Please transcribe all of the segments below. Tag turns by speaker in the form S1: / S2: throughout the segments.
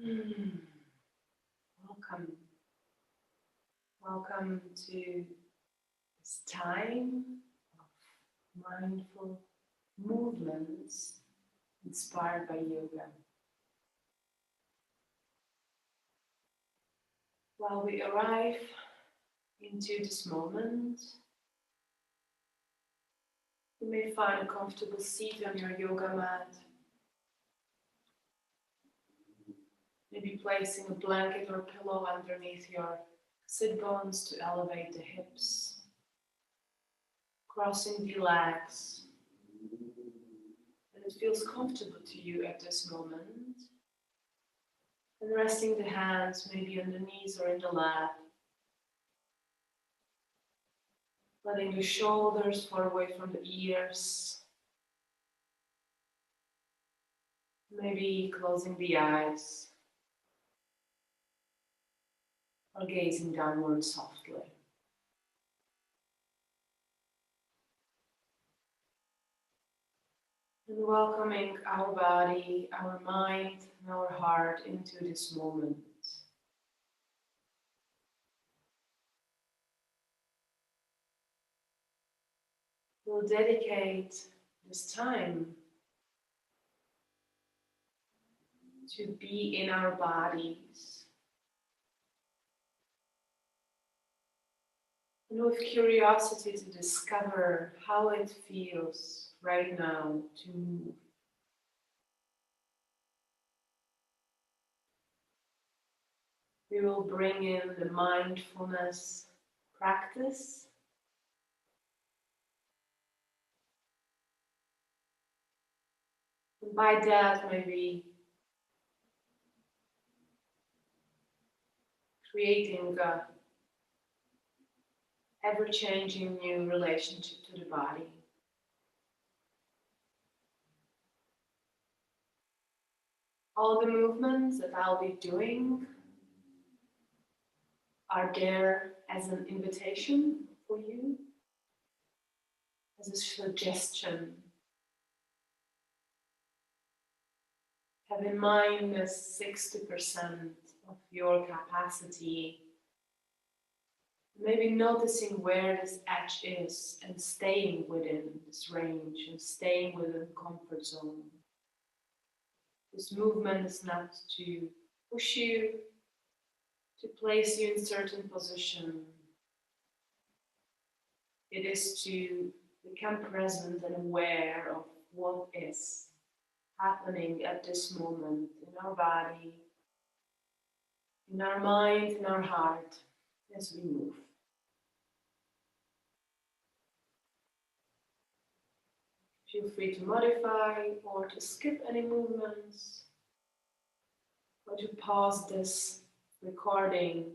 S1: Welcome. Welcome to this time of mindful movements inspired by yoga. While we arrive into this moment, you may find a comfortable seat on your yoga mat. Maybe placing a blanket or pillow underneath your sit bones to elevate the hips. Crossing the legs. And it feels comfortable to you at this moment. And resting the hands maybe on the knees or in the lap. Letting your shoulders far away from the ears. Maybe closing the eyes. Or gazing downward softly. And welcoming our body, our mind, and our heart into this moment. We'll dedicate this time to be in our bodies. And with curiosity to discover how it feels right now to move. We will bring in the mindfulness practice. And by that, maybe creating an ever-changing new relationship to the body. All the movements that I'll be doing are there as an invitation for you, as a suggestion. Have in mind that 60% of your capacity, maybe noticing where this edge is and staying within this range and staying within the comfort zone. This movement is not to push you, to place you in certain position. It is to become present and aware of what is happening at this moment in our body, in our mind, in our heart, as we move. Feel free to modify or to skip any movements, or to pause this recording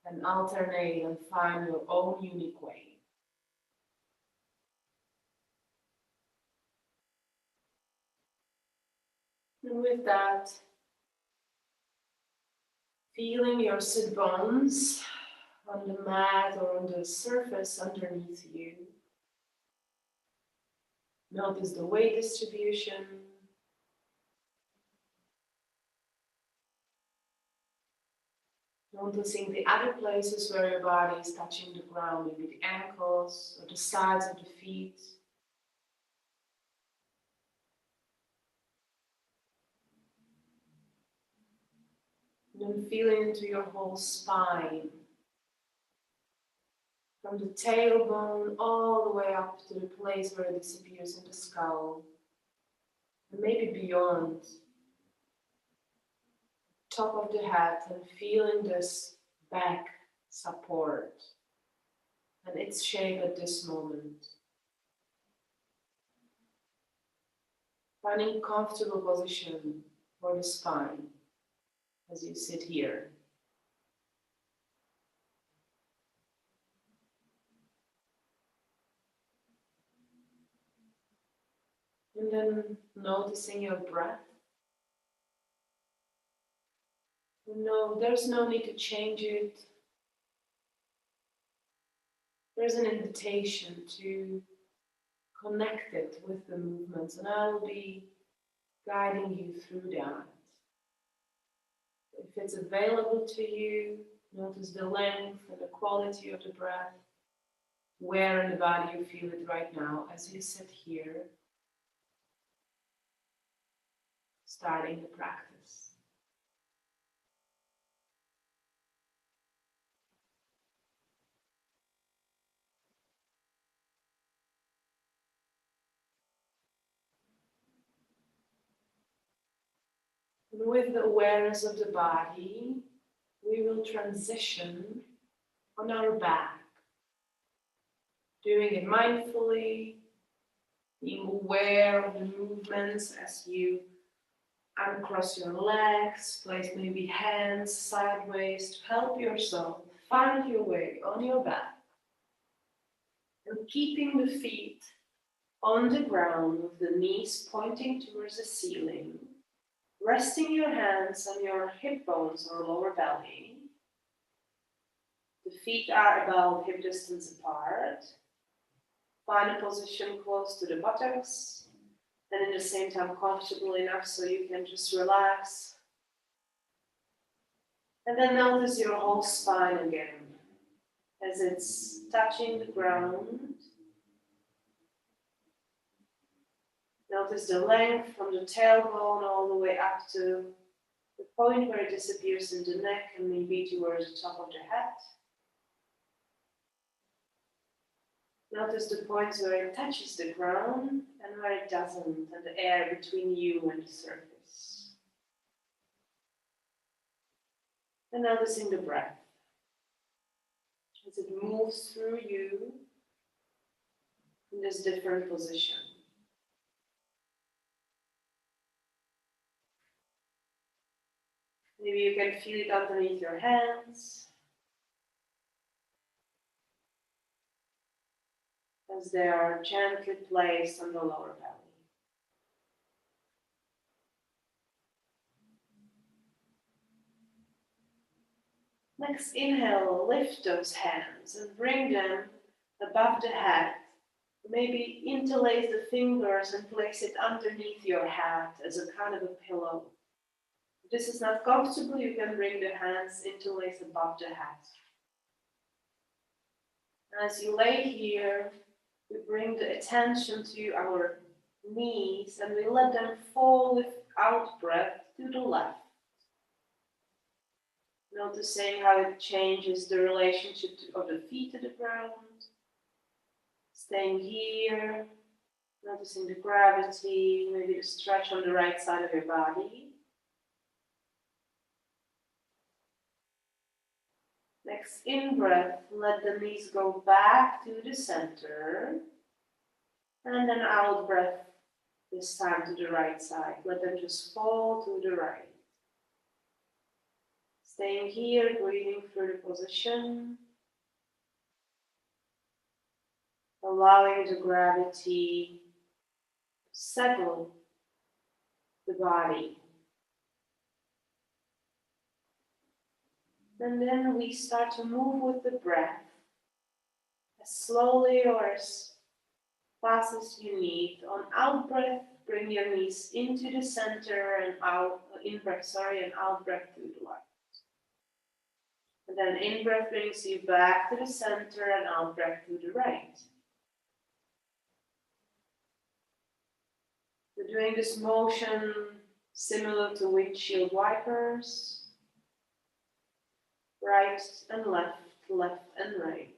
S1: and alternate and find your own unique way. And with that, feeling your sit bones on the mat or on the surface underneath you. Notice the weight distribution. Noticing the other places where your body is touching the ground, maybe the ankles or the sides of the feet. And then feeling into your whole spine. From the tailbone all the way up to the place where it disappears in the skull. And maybe beyond. Top of the head, and feeling this back support and its shape at this moment. Finding a comfortable position for the spine as you sit here. And then noticing your breath. No, there's no need to change it. There's an invitation to connect it with the movements, and I will be guiding you through that. If it's available to you, notice the length and the quality of the breath. Where in the body you feel it right now as you sit here, starting the practice. And with the awareness of the body, we will transition on our back, doing it mindfully, being aware of the movements as you uncross your legs, place maybe hands sideways to help yourself find your way on your back. And keeping the feet on the ground with the knees pointing towards the ceiling, resting your hands on your hip bones or lower belly. The feet are about hip distance apart. Find a position close to the buttocks and at the same time comfortable enough so you can just relax. And then notice your whole spine again as it's touching the ground. Notice the length from the tailbone all the way up to the point where it disappears in the neck and maybe towards the top of the head. Notice the points where it touches the ground and where it doesn't, and the air between you and the surface. And noticing the breath as it moves through you in this different position. Maybe you can feel it underneath your hands as they are gently placed on the lower belly. Next, inhale, lift those hands and bring them above the head. Maybe interlace the fingers and place it underneath your head as a kind of a pillow. If this is not comfortable, you can bring the hands interlace above the head. As you lay here, we bring the attention to our knees and we let them fall with out breath to the left. Noticing how it changes the relationship of the feet to the ground. Staying here, noticing the gravity, maybe the stretch on the right side of your body. Next in-breath, let the knees go back to the center. And then out-breath, this time to the right side. Let them just fall to the right. Staying here, breathing through the position. Allowing the gravity to settle the body. And then we start to move with the breath as slowly or as fast as you need. On out breath, bring your knees into the center and out, and out breath to the left. And then in breath brings you back to the center and out breath to the right. We're doing this motion similar to windshield wipers. Right and left, left and right.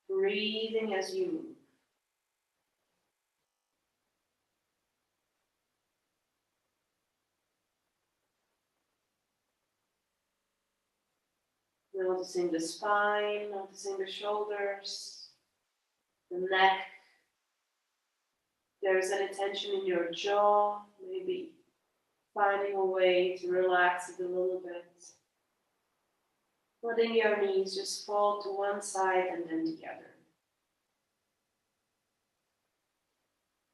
S1: Breathing as you move. Noticing the spine, noticing the shoulders, the neck. There's any tension in your jaw, maybe finding a way to relax it a little bit. Letting your knees just fall to one side and then the other.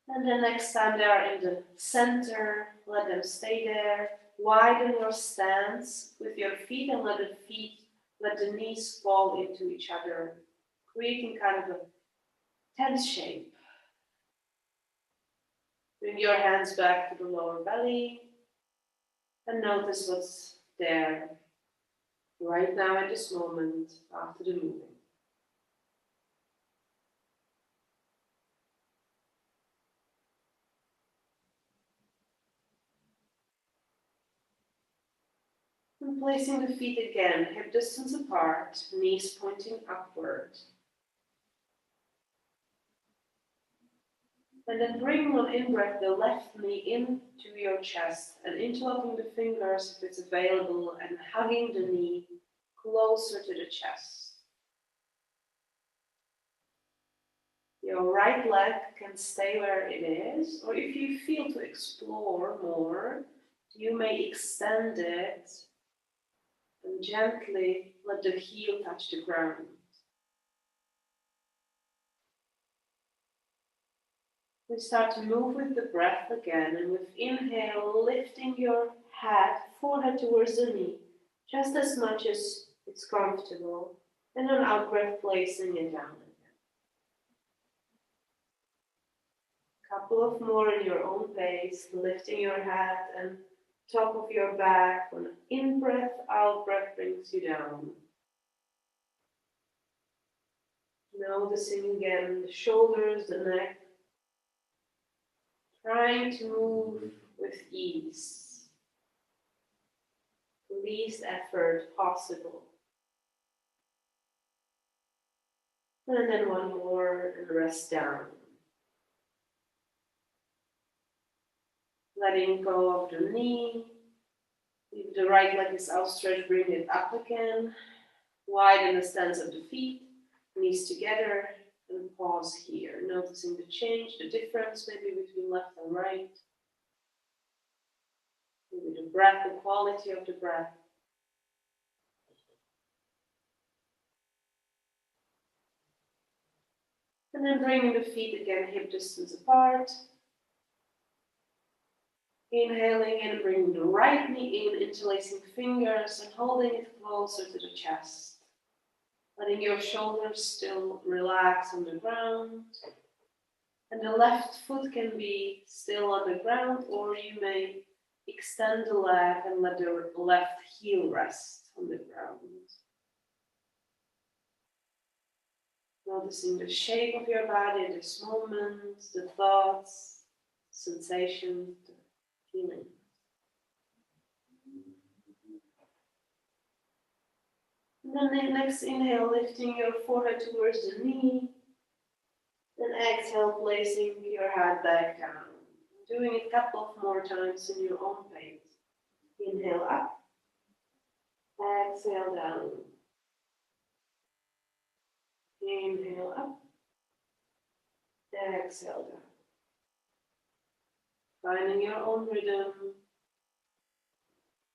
S1: And the next time they are in the center, let them stay there. Widen your stance with your feet and let the knees fall into each other, creating kind of a tense shape. Bring your hands back to the lower belly.
S2: And notice what's there right now at this moment after the moving. And placing the feet again, hip distance apart, knees pointing upward. And then bring on in-breath the left knee into your chest and interlocking the fingers if it's available and hugging the knee closer to the chest. Your right leg can stay where it is, or if you feel to explore more, you may extend it and gently let the heel touch the ground. We start to move with the breath again, and with inhale, lifting your head, forehead towards the knee, just as much as it's comfortable, and on out breath, placing it down again. Couple of more in your own pace, lifting your head and top of your back. On in breath, out breath brings you down. Noticing again the shoulders, the neck, trying to move with ease, least effort possible. And then one more and rest down. Letting go of the knee. If the right leg is outstretched, bring it up again. Widen the stance of the feet, knees together, and pause here. Noticing the change, the difference maybe between left and right. Maybe the breath, the quality of the breath. And then bringing the feet again, hip distance apart. Inhaling in, bringing the right knee in, interlacing fingers and holding it closer to the chest. Letting your shoulders still relax on the ground. And the left foot can be still on the ground, or you may extend the leg and let the left heel rest on the ground. Noticing the shape of your body at this moment, the thoughts, sensations, the feelings. And then next inhale, lifting your forehead towards the knee. Then exhale, placing your head back down. Doing it a couple of more times in your own pace. Inhale up. Exhale down. Inhale up. Exhale down. Finding your own rhythm.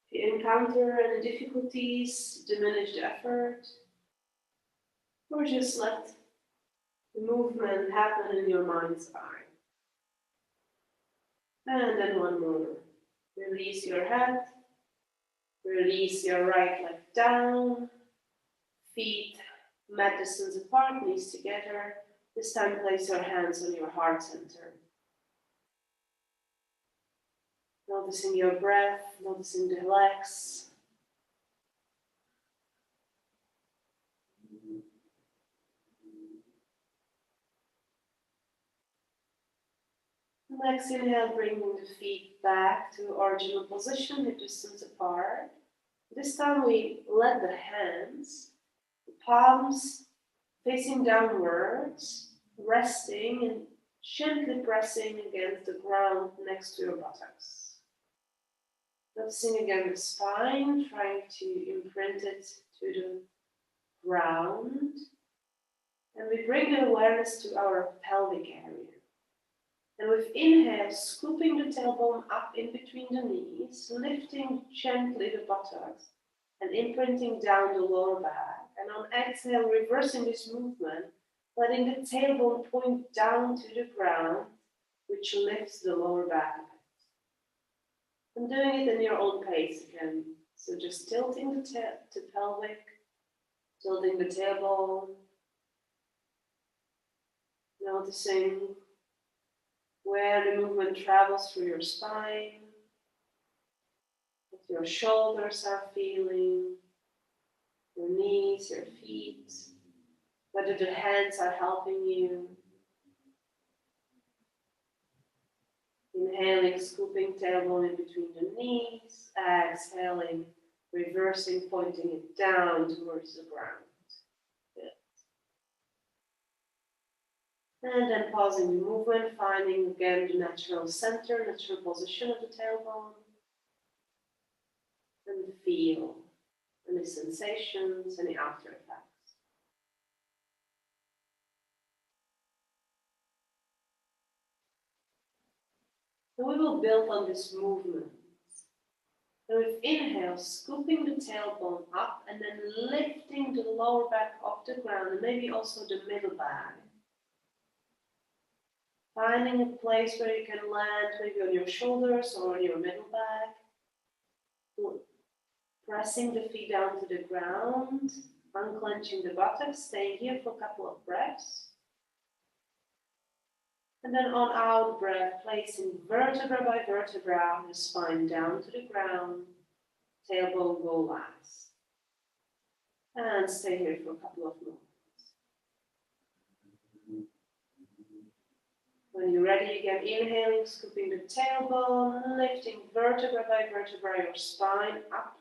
S2: If you encounter any difficulties, diminish the effort. Or just let the movement happen in your mind's eye. And then one more. Release your head. Release your right leg down. Feet mat distance apart, knees together. This time place your hands on your heart center. Noticing your breath, noticing the legs. Next inhale, bringing the feet back to original position, hip distance apart. This time we let the hands, the palms facing downwards, resting and gently pressing against the ground next to your buttocks. Noticing again the spine, trying to imprint it to the ground. And we bring the awareness to our pelvic area. And with inhale, scooping the tailbone up in between the knees, lifting gently the buttocks and imprinting down the lower back. And on exhale, reversing this movement, letting the tailbone point down to the ground, which lifts the lower back. And doing it in your own pace again. So just tilting the pelvic, tilting the tailbone, noticing where the movement travels through your spine. your shoulders are feeling, your knees, your feet, whether the hands are helping you. Inhaling, scooping tailbone in between the knees. Exhaling, reversing, pointing it down towards the ground. Good. And then pausing the movement, finding again the natural center, natural position of the tailbone. And feel any sensations, any after effects. So we will build on this movement. So with inhale, scooping the tailbone up and then lifting the lower back off the ground and maybe also the middle back. Finding a place where you can land, maybe on your shoulders or on your middle back. Pressing the feet down to the ground, unclenching the buttocks, staying here for a couple of breaths. And then on out breath, placing vertebra by vertebra, the spine down to the ground, tailbone go last. And stay here for a couple of moments. When you're ready, again, inhaling, scooping the tailbone, lifting vertebra by vertebra, your spine up.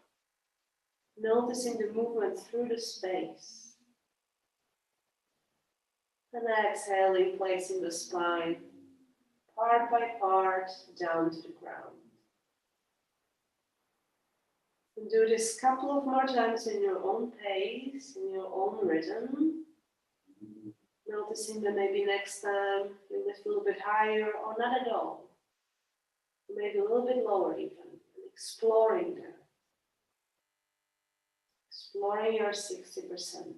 S2: Noticing the movement through the space. And exhaling, placing the spine part by part down to the ground. And do this a couple of more times in your own pace, in your own rhythm. Noticing that maybe next time you lift a little bit higher or not at all. Maybe a little bit lower even. And exploring that. Exploring your 60%.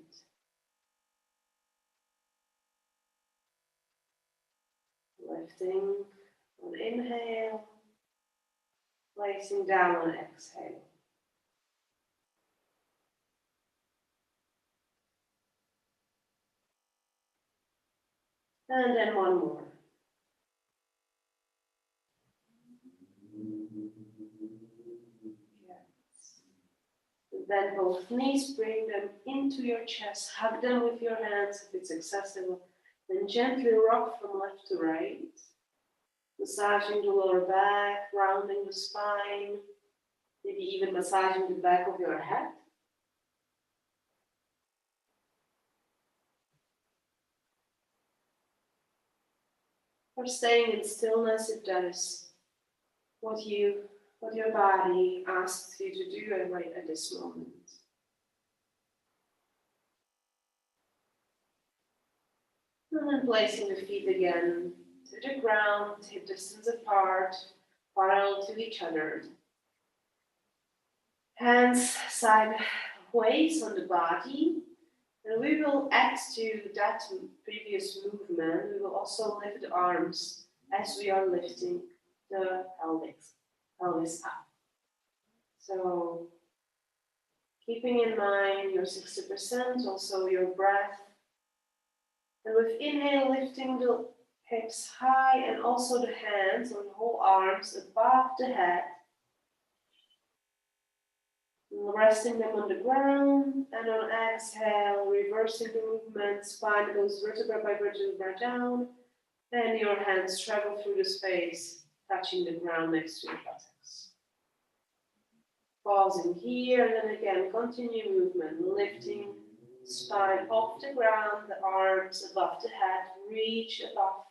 S2: Lifting on inhale, placing down on exhale. And then one more. Bend both knees, bring them into your chest, hug them with your hands if it's accessible, then gently rock from left to right, massaging the lower back, rounding the spine, maybe even massaging the back of your head. Or staying in stillness if that is what your body asks you to do right at this moment. And then placing the feet again to the ground, hip distance apart, parallel to each other. Hands sideways on the body. And we will add to that previous movement, we will also lift the arms as we are lifting the pelvis up. So keeping in mind your 60%, also your breath. And with inhale, lifting the hips high and also the hands or the whole arms above the head. Resting them on the ground, and on exhale, reversing the movement, spine goes vertebra by vertebra down, and your hands travel through the space, touching the ground next to your buttocks. Pausing here, and then again, continue movement, lifting spine off the ground, the arms above the head, reach above,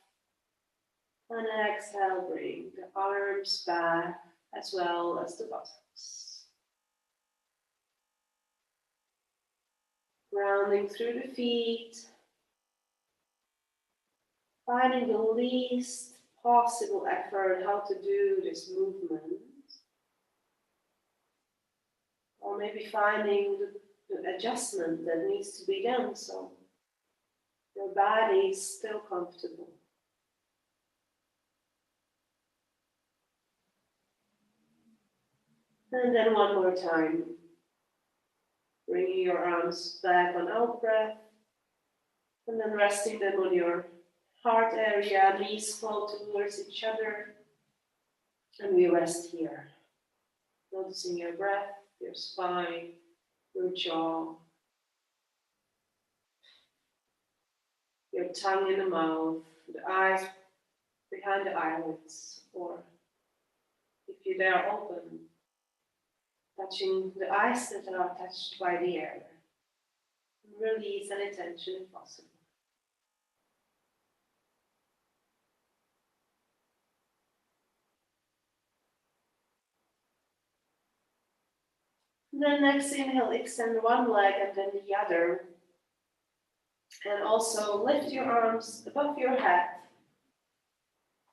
S2: and exhale, bring the arms back as well as the buttocks. Grounding through the feet, finding the least possible effort how to do this movement. Or maybe finding the adjustment that needs to be done so your body is still comfortable. And then one more time. Bringing your arms back on out breath, and then resting them on your heart area, knees flow towards each other, and we rest here. Noticing your breath, your spine, your jaw, your tongue in the mouth, the eyes behind the eyelids, or if you dare open, touching the eyes that are touched by the air. Release any tension if possible. Then next inhale, extend one leg and then the other. And also lift your arms above your head.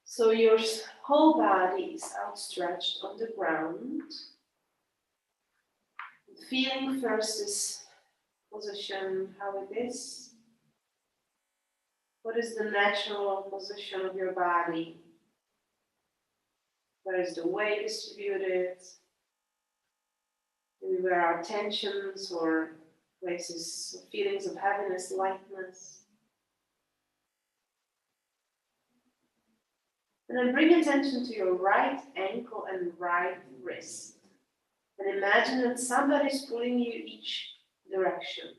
S2: So your whole body is outstretched on the ground. Feeling first this position, how it is. What is the natural position of your body? Where is the weight distributed? Maybe where are tensions or places, feelings of heaviness, lightness. And then bring attention to your right ankle and right wrist. And imagine that somebody's pulling you each direction.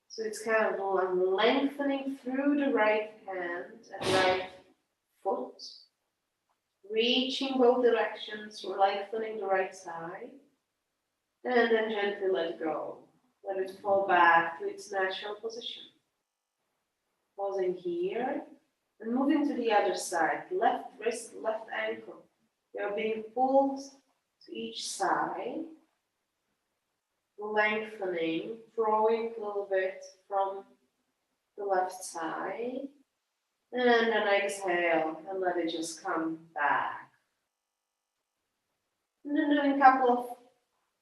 S2: So it's kind of lengthening through the right hand and right foot, reaching both directions, lengthening the right side, and then gently let go. Let it fall back to its natural position. Pausing here and moving to the other side. Left wrist, left ankle. You're being pulled to each side, lengthening, drawing a little bit from the left side, and then exhale and let it just come back. And then doing a couple of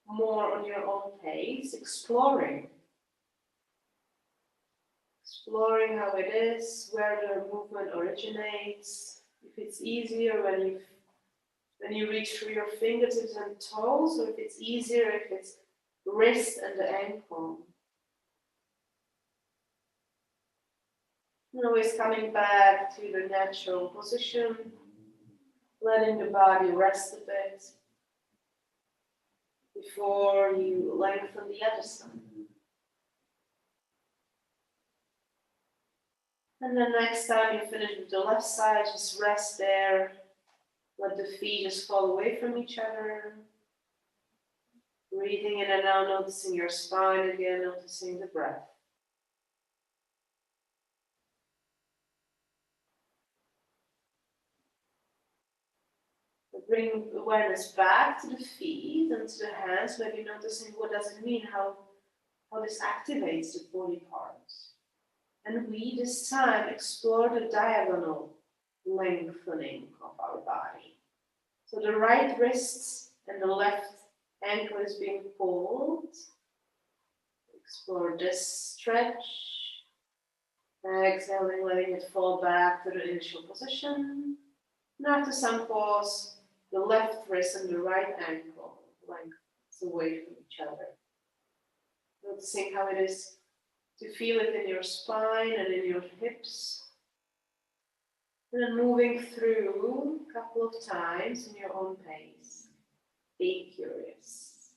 S2: more on your own pace, exploring how it is, where the movement originates. If it's easier when you reach through your fingertips and toes, or if it's easier if it's wrist and the ankle. And always coming back to the natural position, letting the body rest a bit before you lengthen the other side. And then next time you finish with the left side, just rest there. Let the feet just fall away from each other. Breathing in and out, noticing your spine again, noticing the breath. Bring awareness back to the feet and to the hands, maybe noticing what does it mean, how this activates the body parts. And we this time explore the diagonal lengthening of our body. So the right wrist and the left ankle is being pulled. Explore this stretch. Exhaling, letting it fall back to the initial position. And after some pause, the left wrist and the right ankle lengthens away from each other. Noticing how it is to feel it in your spine and in your hips. And then moving through a couple of times in your own pace. Being curious.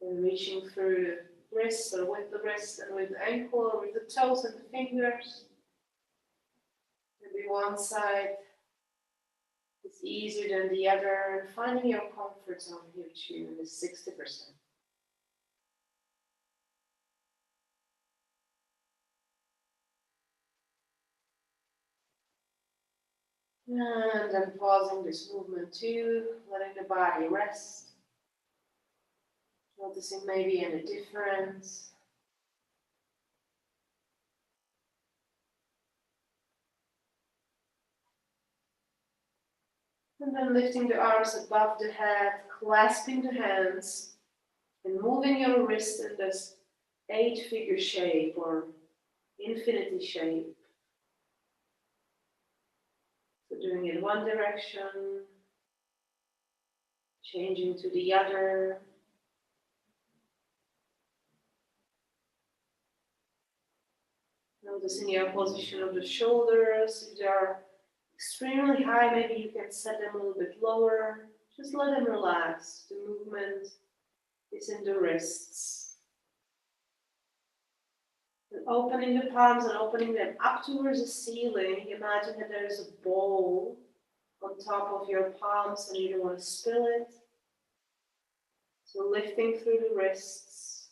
S2: And reaching through the wrist or with the wrist and with the ankle or with the toes and the fingers. Maybe one side is easier than the other. Finding your comfort zone here too is 60%. And then pausing this movement too, letting the body rest. Noticing maybe any difference. And then lifting the arms above the head, clasping the hands, and moving your wrist in this 8-figure shape or infinity shape. So doing it one direction, changing to the other. Noticing your position of the shoulders. If they are extremely high, maybe you can set them a little bit lower. Just let them relax. The movement is in the wrists. And opening the palms and opening them up towards the ceiling. Imagine that there is a bowl on top of your palms and you don't want to spill it. So lifting through the wrists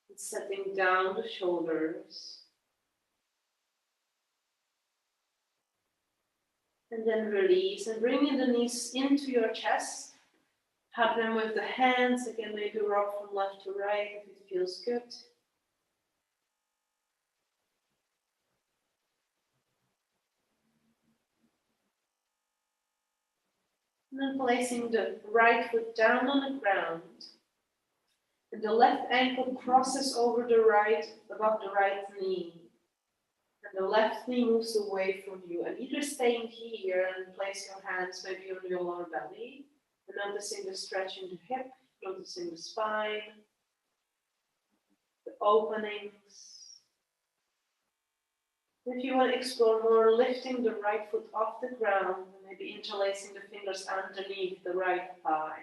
S2: and setting down the shoulders. And then release and bringing the knees into your chest. Hug them with the hands. Again, maybe rock from left to right if it feels good. And then placing the right foot down on the ground. And the left ankle crosses over the right, above the right knee. And the left knee moves away from you. And either staying here and place your hands maybe on your lower belly. And noticing the stretch in the hip, noticing the spine, the openings. If you want to explore more, lifting the right foot off the ground and maybe interlacing the fingers underneath the right thigh.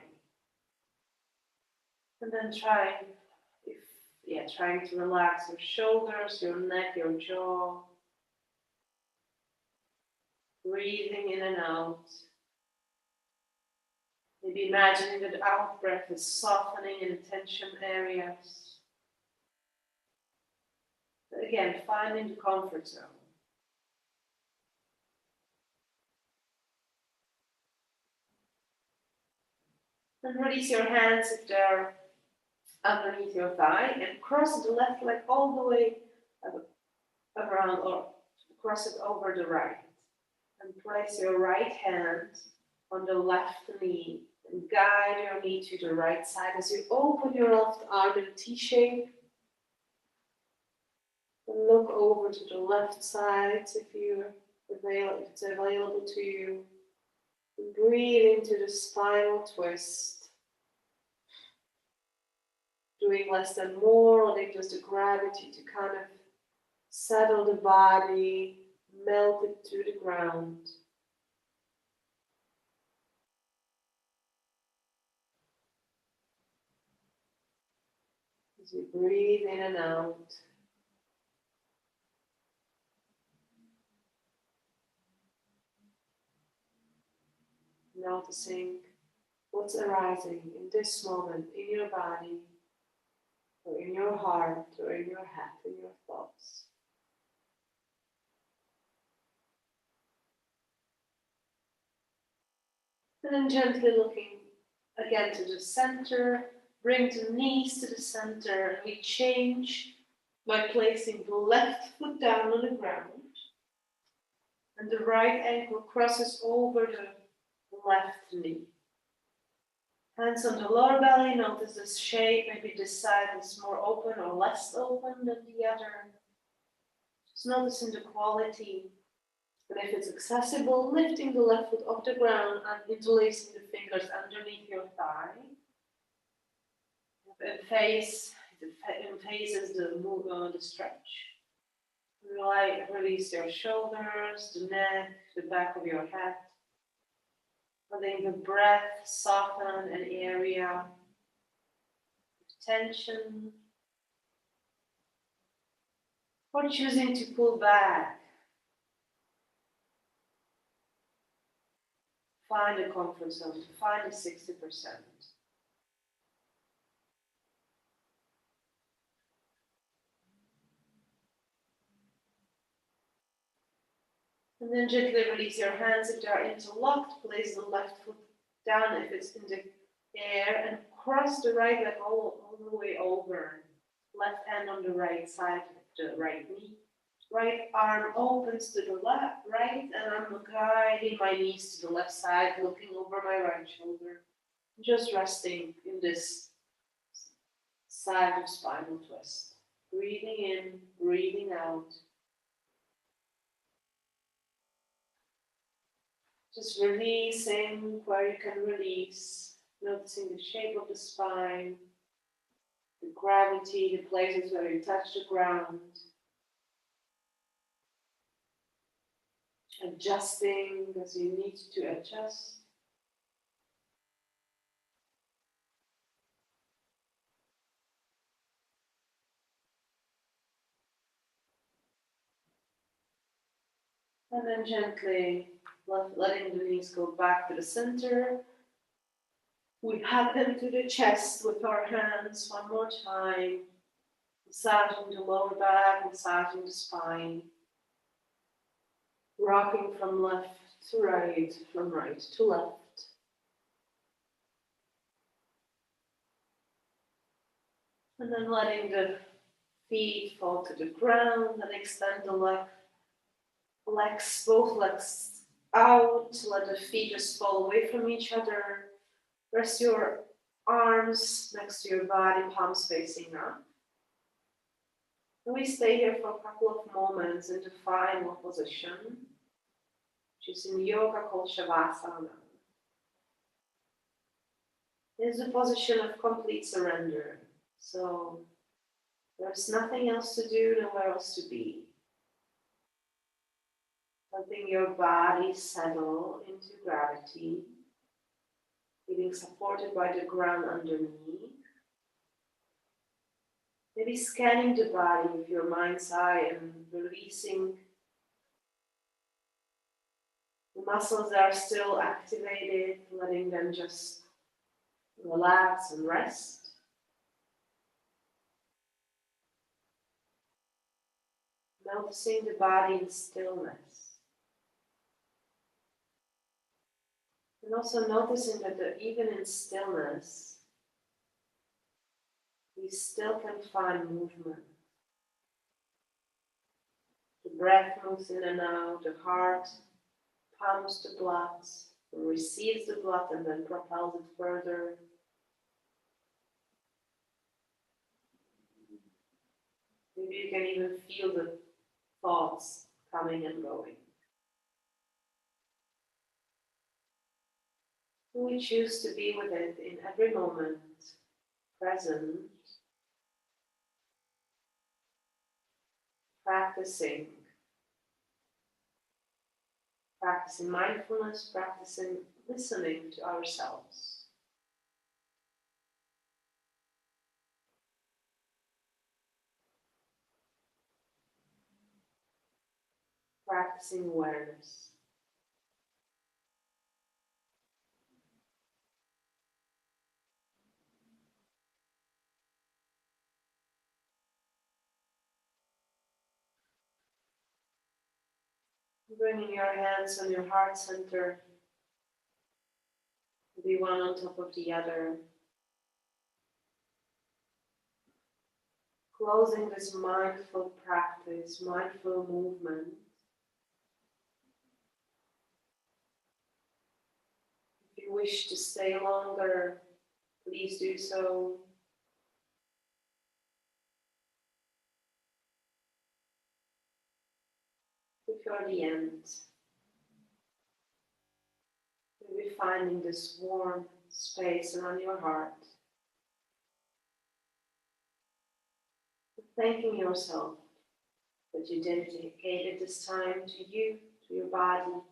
S2: And then trying to relax your shoulders, your neck, your jaw. Breathing in and out. Maybe imagining that the out breath is softening in tension areas. But again, finding the comfort zone. And release your hands if they're underneath your thigh and cross the left leg all the way around or cross it over the right. And place your right hand on the left knee and guide your knee to the right side as you open your left arm in a T shape. And look over to the left side if it's available to you. And breathe into the spinal twist. Doing less than more, letting just the gravity to kind of settle the body, melt it to the ground. As you breathe in and out. Noticing what's arising in this moment in your body, or in your heart, or in your head, in your thoughts. And then gently looking again to the center, bring the knees to the center, and we change by placing the left foot down on the ground, and the right ankle crosses over the left knee. Hands on the lower belly, notice the shape, maybe this side is more open or less open than the other. Just noticing the quality. And if it's accessible, lifting the left foot off the ground and interlacing the fingers underneath your thigh. It phases the stretch. Release your shoulders, the neck, the back of your head. Letting the breath soften an area of tension. Or choosing to pull back. Find a comfort zone, to find a 60%. And then gently release your hands if they are interlocked. Place the left foot down if it's in the air and cross the right leg all the way over. Left hand on the right side of the right knee. Right arm opens to the left, right, and I'm guiding my knees to the left side, looking over my right shoulder. Just resting in this side of spinal twist. Breathing in, breathing out. Just releasing where you can release, noticing the shape of the spine, the gravity, the places where you touch the ground. Adjusting as you need to adjust. And then gently letting the knees go back to the center. We hug them to the chest with our hands one more time. Massaging the lower back, massaging the spine. Rocking from left to right, from right to left. And then letting the feet fall to the ground and extend the legs, both legs out. Let the feet just fall away from each other. Rest your arms next to your body, palms facing up. And we stay here for a couple of moments in the final position, which is in yoga called Shavasana. It's a position of complete surrender. So there's nothing else to do, nowhere else to be. Letting your body settle into gravity, feeling supported by the ground underneath. Maybe scanning the body with your mind's eye and releasing the muscles that are still activated, letting them just relax and rest. Noticing the body in stillness. And also noticing that even in stillness, we still can find movement. The breath moves in and out, the heart pumps the blood, receives the blood and then propels it further. Maybe you can even feel the thoughts coming and going. We choose to be with it in every moment, present, practicing mindfulness, practicing listening to ourselves. Practicing awareness. Bringing your hands on your heart center, maybe one on top of the other. Closing this mindful practice, mindful movement. If you wish to stay longer, please do so. Before the end, you'll be finding this warm space around your heart. Thanking yourself that you dedicated this time to you, to your body, to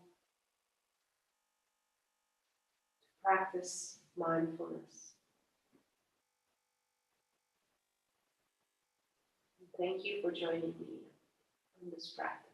S2: practice mindfulness. And thank you for joining me in this practice.